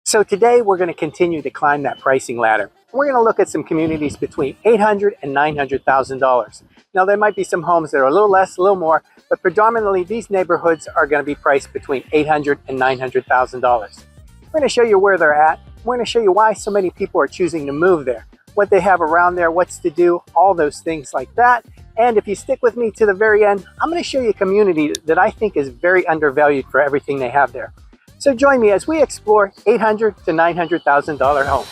So today we're going to continue to climb that pricing ladder. We're going to look at some communities between $800,000 and $900,000. Now there might be some homes that are a little less, a little more, but predominantly these neighborhoods are going to be priced between $800,000 and $900,000. We're going to show you where they're at. We're going to show you why so many people are choosing to move there, what they have around there, what's to do, all those things like that. And if you stick with me to the very end, I'm going to show you a community that I think is very undervalued for everything they have there. So join me as we explore $800,000 to $900,000 homes.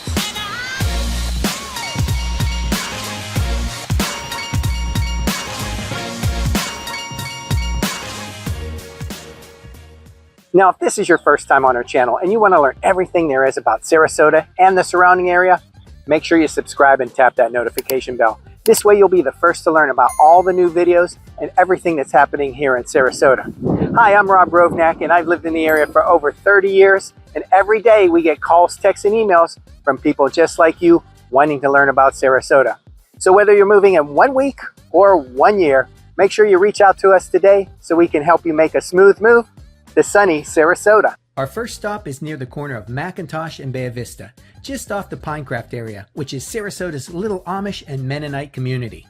Now, if this is your first time on our channel and you want to learn everything there is about Sarasota and the surrounding area, make sure you subscribe and tap that notification bell. This way you'll be the first to learn about all the new videos and everything that's happening here in Sarasota. Hi, I'm Rob Rovnak and I've lived in the area for over 30 years, and every day we get calls, texts, and emails from people just like you wanting to learn about Sarasota. So whether you're moving in 1 week or 1 year, make sure you reach out to us today so we can help you make a smooth move to sunny Sarasota. Our first stop is near the corner of McIntosh and Bay Vista, just off the Pinecraft area, which is Sarasota's little Amish and Mennonite community.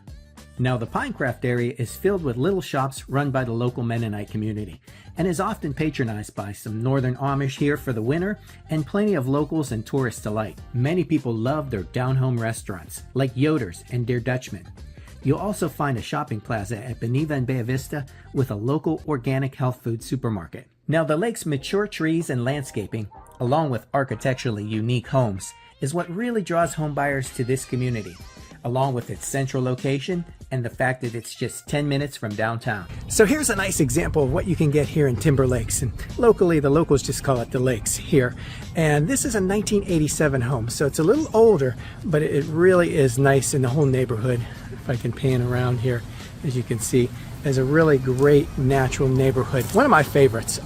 Now, the Pinecraft area is filled with little shops run by the local Mennonite community and is often patronized by some northern Amish here for the winter and plenty of locals and tourists alike. Many people love their down-home restaurants like Yoder's and Der Dutchman. You'll also find a shopping plaza at Beneva and Bay Vista with a local organic health food supermarket. Now, the lake's mature trees and landscaping, along with architecturally unique homes, is what really draws homebuyers to this community, along with its central location and the fact that it's just 10 minutes from downtown. So here's a nice example of what you can get here in Timber Lakes, and locally the locals just call it the Lakes here. And this is a 1987 home, so it's a little older, but it really is nice in the whole neighborhood. If I can pan around here, as you can see, is a really great natural neighborhood. One of my favorites,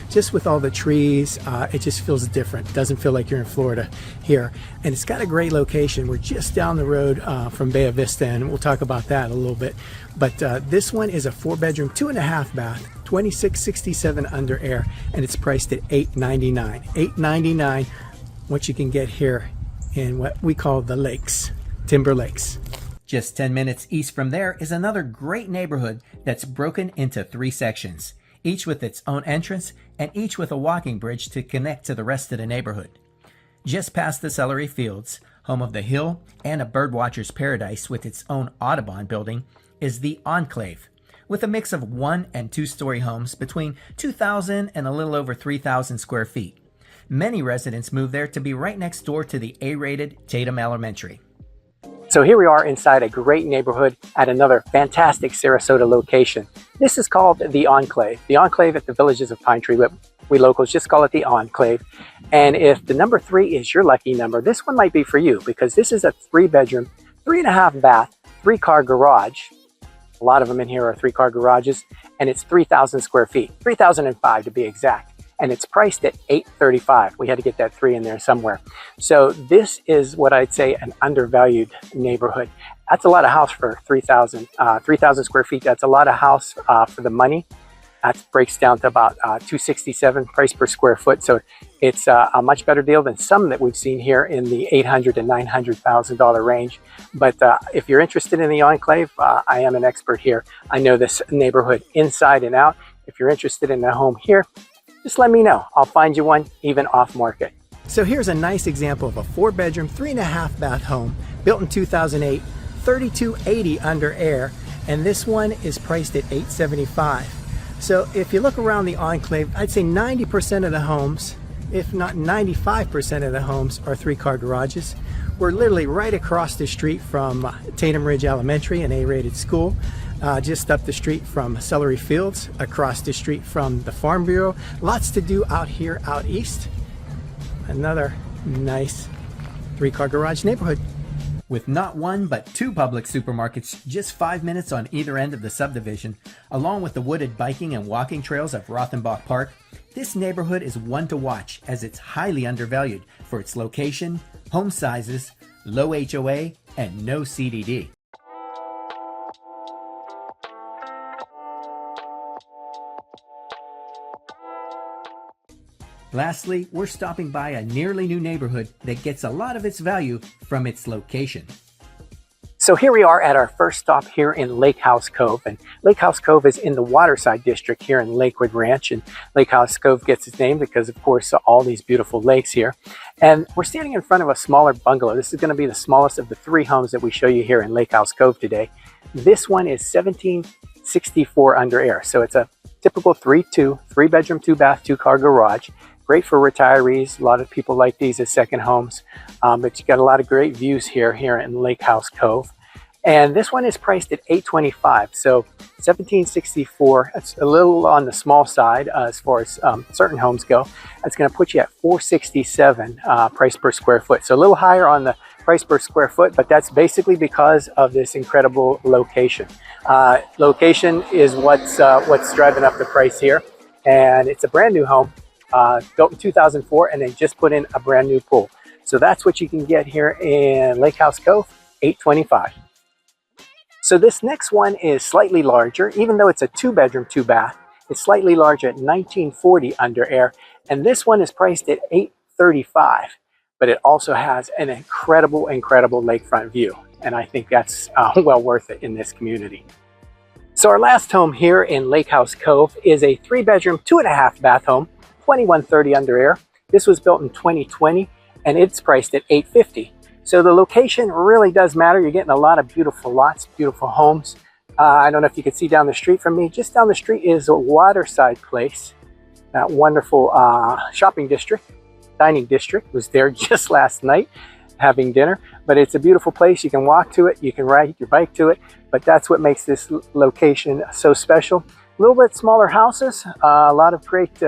just with all the trees, it just feels different. It doesn't feel like you're in Florida here. And it's got a great location. We're just down the road from Bay Vista, and we'll talk about that a little bit. But this one is a 4-bedroom, 2.5 bath, 2667 under air, and it's priced at $899. $899, what you can get here in what we call the Lakes, Timber Lakes. Just 10 minutes east from there is another great neighborhood that's broken into 3 sections, each with its own entrance and each with a walking bridge to connect to the rest of the neighborhood. Just past the celery fields, home of the Hill and a birdwatcher's paradise with its own Audubon building, is the Enclave, with a mix of 1- and 2-story homes between 2,000 and a little over 3,000 square feet. Many residents move there to be right next door to the A-rated Tatum Elementary. So here we are inside a great neighborhood at another fantastic Sarasota location. This is called the Enclave. The Enclave at the Villages of Pine Tree, but we locals just call it the Enclave. And if the number 3 is your lucky number, this one might be for you, because this is a 3-bedroom, 3.5 bath, 3-car garage. A lot of them in here are 3-car garages, and it's 3,000 square feet, 3,005 to be exact. And it's priced at $835. We had to get that 3 in there somewhere. So this is what I'd say an undervalued neighborhood. That's a lot of house for 3,000 square feet. That's a lot of house for the money. That breaks down to about $267 price per square foot. So it's a much better deal than some that we've seen here in the $800,000 to $900,000 range. But if you're interested in the Enclave, I am an expert here. I know this neighborhood inside and out. If you're interested in a home here, just let me know. I'll find you one, even off market. So here's a nice example of a 4-bedroom, 3.5 bath home built in 2008, 3280 under air, and this one is priced at $875. So if you look around the Enclave, I'd say 90% of the homes, if not 95% of the homes, are 3-car garages. We're literally right across the street from Tatum Ridge Elementary, an A-rated school. Just up the street from Celery Fields, across the street from the Farm Bureau. Lots to do out here out east. Another nice 3-car garage neighborhood. With not 1 but 2 public supermarkets just 5 minutes on either end of the subdivision, along with the wooded biking and walking trails of Rothenbach Park, this neighborhood is one to watch as it's highly undervalued for its location, home sizes, low HOA, and no CDD. Lastly, we're stopping by a nearly new neighborhood that gets a lot of its value from its location. So here we are at our first stop here in Lake House Cove, and Lake House Cove is in the Waterside District here in Lakewood Ranch, and Lake House Cove gets its name because, of course, all these beautiful lakes here. And we're standing in front of a smaller bungalow. This is going to be the smallest of the 3 homes that we show you here in Lake House Cove today. This one is 1764 under air, so it's a typical 3-bedroom, 2-bath, 2-car garage. Great for retirees. A lot of people like these as second homes, but you got a lot of great views here in Lake House Cove. And this one is priced at $825. So 1764. That's a little on the small side as far as certain homes go. That's going to put you at $467 price per square foot. So a little higher on the price per square foot, but that's basically because of this incredible location. Location is what's driving up the price here, and it's a brand new home. Built in 2004, and they just put in a brand new pool. So that's what you can get here in Lake House Cove, $825. So this next one is slightly larger, even though it's a 2-bedroom, 2-bath. It's slightly larger at $1940 under air, and this one is priced at $835. But it also has an incredible lakefront view, and I think that's well worth it in this community. So our last home here in Lake House Cove is a 3-bedroom, 2.5-bath home. $2130 under air. This was built in 2020, and it's priced at $850. So the location really does matter. You're getting a lot of beautiful lots, beautiful homes. I don't know if you can see down the street from me. Just down the street is a Waterside Place, that wonderful shopping district, dining district. Was there just last night having dinner. But it's a beautiful place. You can walk to it, you can ride your bike to it, but that's what makes this location so special. A little bit smaller houses, a lot of great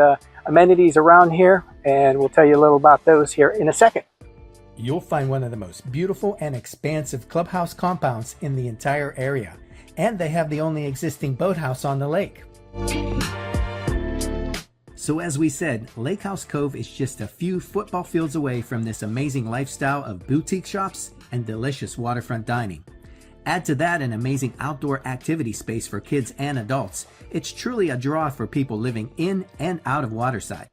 amenities around here, and we'll tell you a little about those here in a second. You'll find one of the most beautiful and expansive clubhouse compounds in the entire area, and they have the only existing boathouse on the lake. So as we said, Lake House Cove is just a few football fields away from this amazing lifestyle of boutique shops and delicious waterfront dining. Add to that an amazing outdoor activity space for kids and adults. It's truly a draw for people living in and out of Waterside.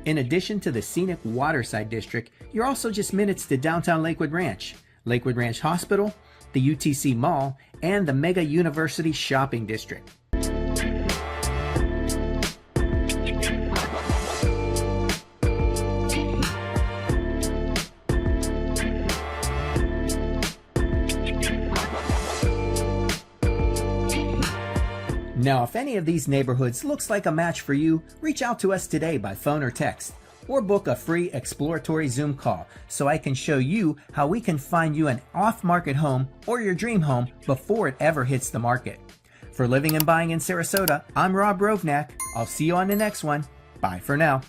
In addition to the scenic Waterside District, you're also just minutes to downtown Lakewood Ranch, Lakewood Ranch Hospital, the UTC Mall, and the Mega University Shopping District. Now, if any of these neighborhoods looks like a match for you, reach out to us today by phone or text, or book a free exploratory Zoom call so I can show you how we can find you an off-market home or your dream home before it ever hits the market. For Living and Buying in Sarasota, I'm Rob Rovnak. I'll see you on the next one. Bye for now.